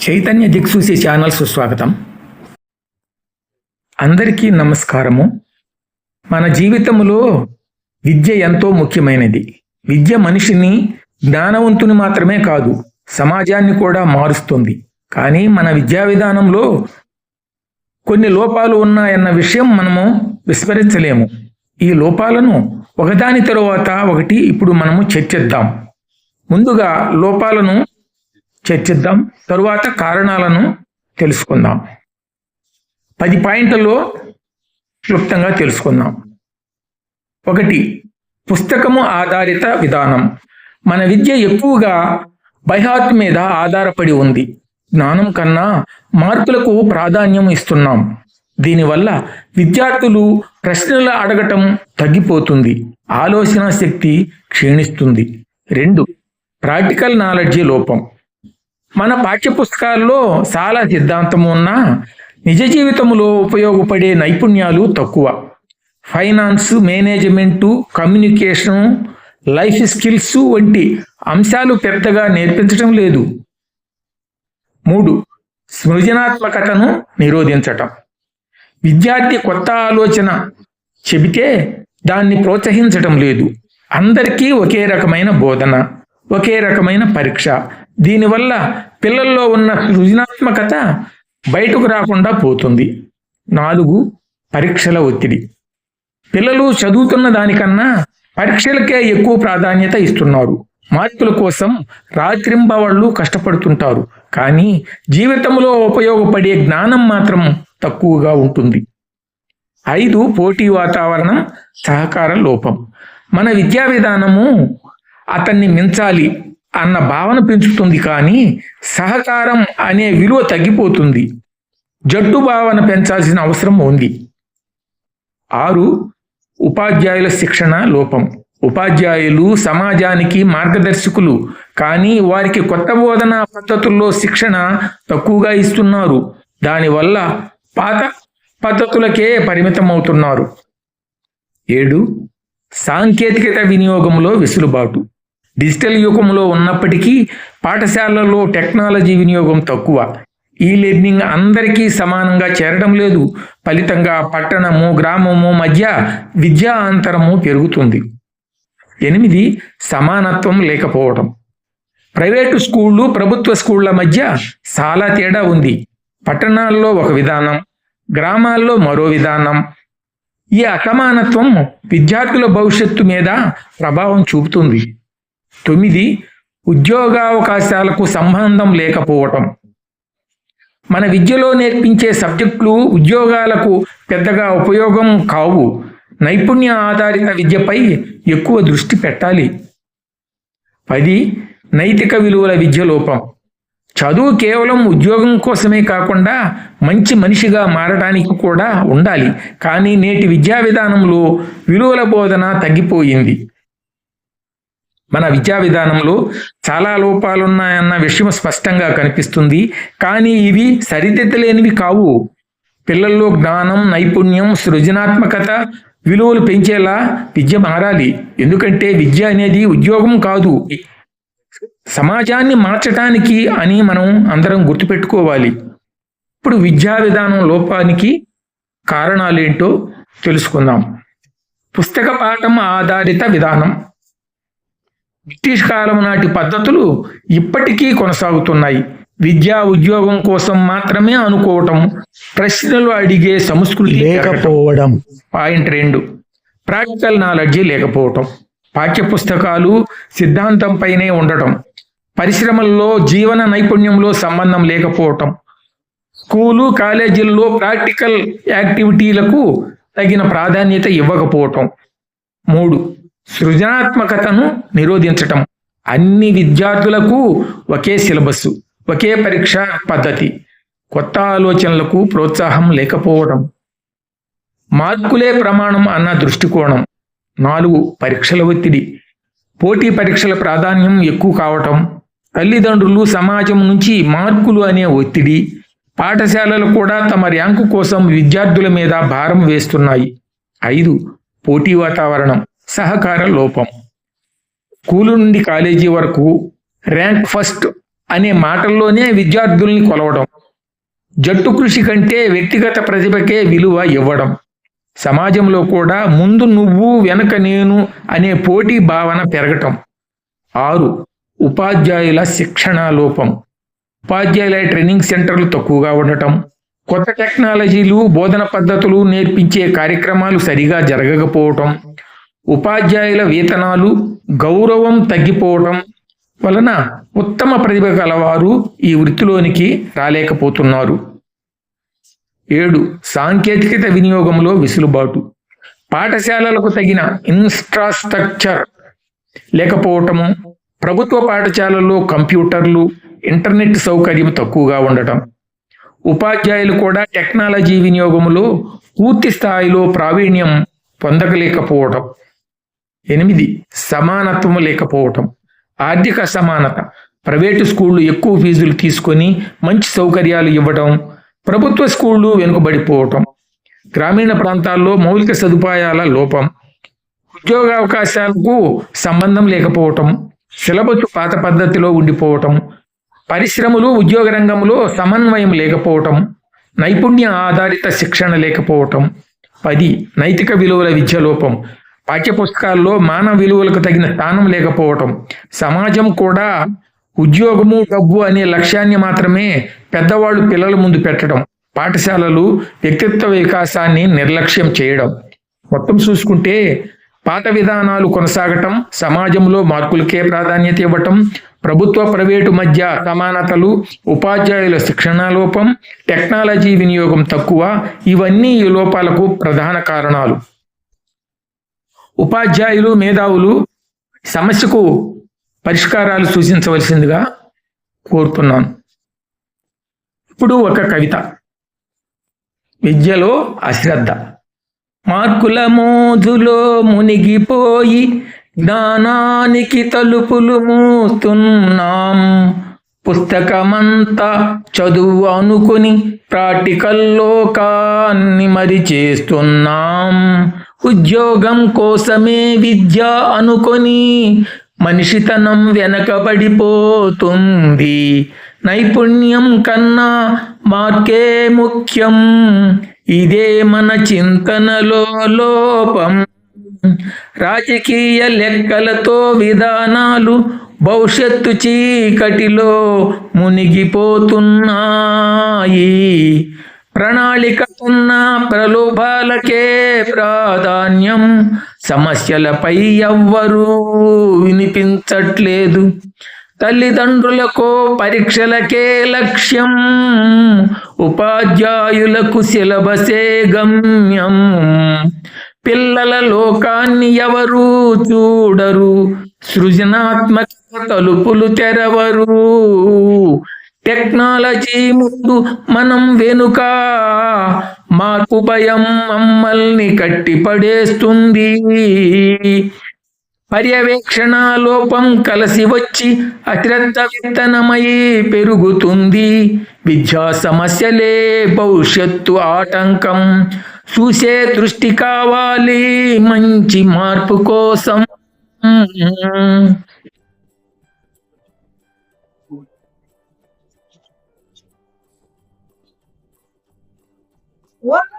చైతన్య దిక్సూచి ఛానల్ సుస్వాగతం. అందరికీ నమస్కారము. మన జీవితంలో విద్య ఎంతో ముఖ్యమైనది. విద్య మనిషిని జ్ఞానవంతుని మాత్రమే కాదు, సమాజాన్ని కూడా మారుస్తుంది. కానీ మన విద్యా విధానంలో కొన్ని లోపాలు ఉన్నాయన్న విషయం మనము విస్మరించలేము. ఈ లోపాలను ఒకదాని తరువాత ఒకటి ఇప్పుడు మనము చర్చిద్దాం. ముందుగా లోపాలను చర్చిద్దాం, తరువాత కారణాలను తెలుసుకుందాం. 10 పాయింట్లలో క్లుప్తంగా తెలుసుకుందాం. 1. పుస్తకము ఆధారిత విధానం. మన విద్య ఎక్కువగా బైహార్ట్ మీద ఆధారపడి ఉంది. జ్ఞానం కన్నా మార్కులకు ప్రాధాన్యం ఇస్తున్నాం. దీనివల్ల విద్యార్థులు ప్రశ్నలు అడగటం తగ్గిపోతుంది, ఆలోచన శక్తి క్షీణిస్తుంది. 2. ప్రాక్టికల్ నాలెడ్జి లోపం. మన పాఠ్యపుస్తకాల్లో చాలా సిద్ధాంతం ఉన్నా నిజ జీవితంలో ఉపయోగపడే నైపుణ్యాలు తక్కువ. Finance, management, communication, life skills వంటి అంశాలు పెద్దగా నేర్పించడం లేదు. 3. సృజనాత్మకతను నిరోధించటం. విద్యార్థి కొత్త ఆలోచన చెబితే దాన్ని ప్రోత్సహించటం లేదు. అందరికీ ఒకే రకమైన బోధన, ఒకే రకమైన పరీక్ష. దీనివల్ల పిల్లల్లో ఉన్న సృజనాత్మకత బయటకు రాకుండా పోతుంది. 4. పరీక్షల ఒత్తిడి. పిల్లలు చదువుతున్న దానికన్నా పరీక్షలకే ఎక్కువ ప్రాధాన్యత ఇస్తున్నారు. మార్కుల కోసం రాత్రింబవళ్ళు కష్టపడుతుంటారు, కానీ జీవితంలో ఉపయోగపడే జ్ఞానం మాత్రం తక్కువగా ఉంటుంది. 5. పోటీ వాతావరణం, సహకార లోపం. మన విద్యా విధానము అతన్ని మించాలి అన్న భావన పెంచుతుంది, కానీ సహకారం అనే విలువ తగ్గిపోతుంది. జట్టు భావన పెంచాల్సిన అవసరం ఉంది. 6. ఉపాధ్యాయుల శిక్షణ లోపం. ఉపాధ్యాయులు సమాజానికి మార్గదర్శకులు, కానీ వారికి కొత్త బోధనా పద్ధతుల్లో శిక్షణ తక్కువగా ఇస్తున్నారు. దానివల్ల పాత పద్ధతులకే పరిమితం అవుతున్నారు. 7. సాంకేతికత వినియోగంలో వెసులుబాటు. డిజిటల్ యుగంలో ఉన్నప్పటికీ పాఠశాలల్లో టెక్నాలజీ వినియోగం తక్కువ. ఈ లెర్నింగ్ అందరికీ సమానంగా చేరడం లేదు. ఫలితంగా పట్టణము, గ్రామము మధ్య విద్యా అంతరము పెరుగుతుంది. 8. సమానత్వం లేకపోవడం. ప్రైవేటు స్కూళ్ళు, ప్రభుత్వ స్కూళ్ల మధ్య చాలా తేడా ఉంది. పట్టణాల్లో ఒక విధానం, గ్రామాల్లో మరో విధానం. ఈ అసమానత్వం విద్యార్థుల భవిష్యత్తు మీద ప్రభావం చూపుతుంది. 9. ఉద్యోగావకాశాలకు సంబంధం లేకపోవటం. మన విద్యలో నేర్పించే సబ్జెక్టులు ఉద్యోగాలకు పెద్దగా ఉపయోగం కావు. నైపుణ్య ఆధారిత విద్యపై ఎక్కువ దృష్టి పెట్టాలి. 10. నైతిక విలువల విద్య లోపం. చదువు కేవలం ఉద్యోగం కోసమే కాకుండా మంచి మనిషిగా మారడానికి కూడా ఉండాలి, కానీ నేటి విద్యా విధానంలో విలువల బోధన తగ్గిపోయింది. మన విద్యా విధానంలో చాలా లోపాలున్నాయన్న విషయం స్పష్టంగా కనిపిస్తుంది, కానీ ఇవి సరిదిద్దలేనివి కావు. పిల్లల్లో జ్ఞానం, నైపుణ్యం, సృజనాత్మకత విలువలు పెంచేలా విద్య మారాలి. ఎందుకంటే విద్య అనేది ఉద్యోగం కాదు, సమాజాన్ని మార్చటానికి అని మనం అందరం గుర్తుపెట్టుకోవాలి. ఇప్పుడు విద్యా విధానం లోపానికి కారణాలేంటో తెలుసుకుందాం. పుస్తక పాఠం ఆధారిత విధానం. బ్రిటిష్ కాలం నాటి పద్ధతులు ఇప్పటికీ కొనసాగుతున్నాయి. విద్యా ఉద్యోగం కోసం మాత్రమే అనుకోవటం, ప్రశ్నలు అడిగే సంస్కృతి లేకపోవడం. పాయింట్ 2. ప్రాక్టికల్ నాలెడ్జి లేకపోవటం. పాఠ్యపుస్తకాలు సిద్ధాంతంపైనే ఉండటం, పరిశ్రమల్లో జీవన నైపుణ్యంలో సంబంధం లేకపోవటం, స్కూలు, కాలేజీల్లో ప్రాక్టికల్ యాక్టివిటీలకు తగిన ప్రాధాన్యత ఇవ్వకపోవటం. 3. సృజనాత్మకతను నిరోధించటం. అన్ని విద్యార్థులకు ఒకే సిలబస్సు, ఒకే పరీక్షా పద్ధతి, కొత్త ఆలోచనలకు ప్రోత్సాహం లేకపోవడం. మార్కులే ప్రమాణం అన్న దృష్టికోణం. 4. పరీక్షల ఒత్తిడి. పోటీ పరీక్షల ప్రాధాన్యం ఎక్కువ కావటం, తల్లిదండ్రులు, సమాజం నుంచి మార్కులు అనే ఒత్తిడి, పాఠశాలలు కూడా తమ ర్యాంకు కోసం విద్యార్థుల మీద భారం వేస్తున్నాయి. 5. పోటీ వాతావరణం, సహకార లోపం. స్కూలు నుండి కాలేజీ వరకు ర్యాంక్ ఫస్ట్ అనే మాటల్లోనే విద్యార్థుల్ని కొలవడం, జట్టు కృషి కంటే వ్యక్తిగత ప్రతిభకే విలువ ఇవ్వడం, సమాజంలో కూడా ముందు నువ్వు వెనక నేను అనే పోటీ భావన పెరగటం. 6. ఉపాధ్యాయుల శిక్షణా లోపం. ఉపాధ్యాయుల ట్రైనింగ్ సెంటర్లు తక్కువగా ఉండటం, కొత్త టెక్నాలజీలు బోధన పద్ధతులు నేర్పించే కార్యక్రమాలు సరిగా జరగకపోవటం, ఉపాధ్యాయుల వేతనాలు గౌరవం తగ్గిపోవటం వలన ఉత్తమ ప్రతిభ గలవారు ఈ వృత్తిలోనికి రాలేకపోతున్నారు. 7. సాంకేతికత వినియోగంలో వెసులుబాటు. పాఠశాలలకు తగిన ఇన్ఫ్రాస్ట్రక్చర్ లేకపోవటము, ప్రభుత్వ పాఠశాలల్లో కంప్యూటర్లు, ఇంటర్నెట్ సౌకర్యం తక్కువగా ఉండటం, ఉపాధ్యాయులు కూడా టెక్నాలజీ వినియోగంలో పూర్తి స్థాయిలో ప్రావీణ్యం పొందలేకపోవటం. 8. సమానత్వం లేకపోవటం. ఆర్థిక సమానత. ప్రైవేటు స్కూళ్లు ఎక్కువ ఫీజులు తీసుకొని మంచి సౌకర్యాలు ఇవ్వటం, ప్రభుత్వ స్కూళ్లు వెనుకబడిపోవటం, గ్రామీణ ప్రాంతాల్లో మౌలిక సదుపాయాల లోపం, ఉద్యోగావకాశాలకు సంబంధం లేకపోవటం, సిలబస్ పాత పద్ధతిలో ఉండిపోవటం, పరిశ్రమలు ఉద్యోగ రంగంలో సమన్వయం లేకపోవటం, నైపుణ్య ఆధారిత శిక్షణ లేకపోవటం. 10. నైతిక విలువల విద్య లోపం. పాఠ్యపుస్తకాల్లో మానవ విలువలకు తగిన స్థానం లేకపోవటం, సమాజం కూడా ఉద్యోగము డబ్బు అనే లక్ష్యాన్ని మాత్రమే పెద్దవాళ్ళు పిల్లల ముందు పెట్టడం, పాఠశాలలు వ్యక్తిత్వ వికాసాన్ని నిర్లక్ష్యం చేయడం. మొత్తం చూసుకుంటే పాత విధానాలు కొనసాగటం, సమాజంలో మార్పులకే ప్రాధాన్యత ఇవ్వటం, ప్రభుత్వ ప్రైవేటు మధ్య సమానతలు, ఉపాధ్యాయుల శిక్షణా లోపం, టెక్నాలజీ వినియోగం తక్కువ, ఇవన్నీ ఈ లోపాలకు ప్రధాన కారణాలు. ఉపాధ్యాయులు మేధావులు సమస్యకు పరిష్కారాలు సూచించవలసిందిగా కోరుతున్నాను. ఇప్పుడు ఒక కవిత. విద్యలో అశ్రద్ధ. మార్కుల మోజులో మునిగిపోయి జ్ఞానానికి తలుపులు మూస్తున్నాం, పుస్తకమంతా చదువు అనుకుని ప్రాక్టికల్లో కాన్ని మరి చేస్తున్నాం, ఉద్యోగం కోసమే విద్య అనుకొని మనిషితనం వెనకబడిపోతుంది, నైపుణ్యం కన్నా మార్కే ముఖ్యం, ఇదే మన చింతనలో లోపం, రాజకీయ లెక్కలతో విధానాలు భవిష్యత్తు చీకటిలో మునిగిపోతున్నాయి, ప్రణాళిక ఉన్న ప్రలోభాలకే ప్రాధాన్యం, సమస్యలపై ఎవ్వరూ వినిపించట్లేదు, తల్లిదండ్రులకు పరీక్షలకే లక్ష్యం, ఉపాధ్యాయులకు సిలబసే గమ్యం, పిల్లల లోకాన్ని ఎవరూ చూడరు, సృజనాత్మక తలుపులు తెరవరు, టెక్నాలజీ ముందు మనం వెనుక, మార్పు భయం మమ్మల్ని కట్టిపడేస్తుంది, పర్యవేక్షణ లోపం కలిసి వచ్చి అశ్రద్ధ విత్తనమై పెరుగుతుంది, విద్యా సమస్యలే భవిష్యత్తు ఆటంకం, చూసే దృష్టి కావాలి మంచి మార్పు కోసం. What?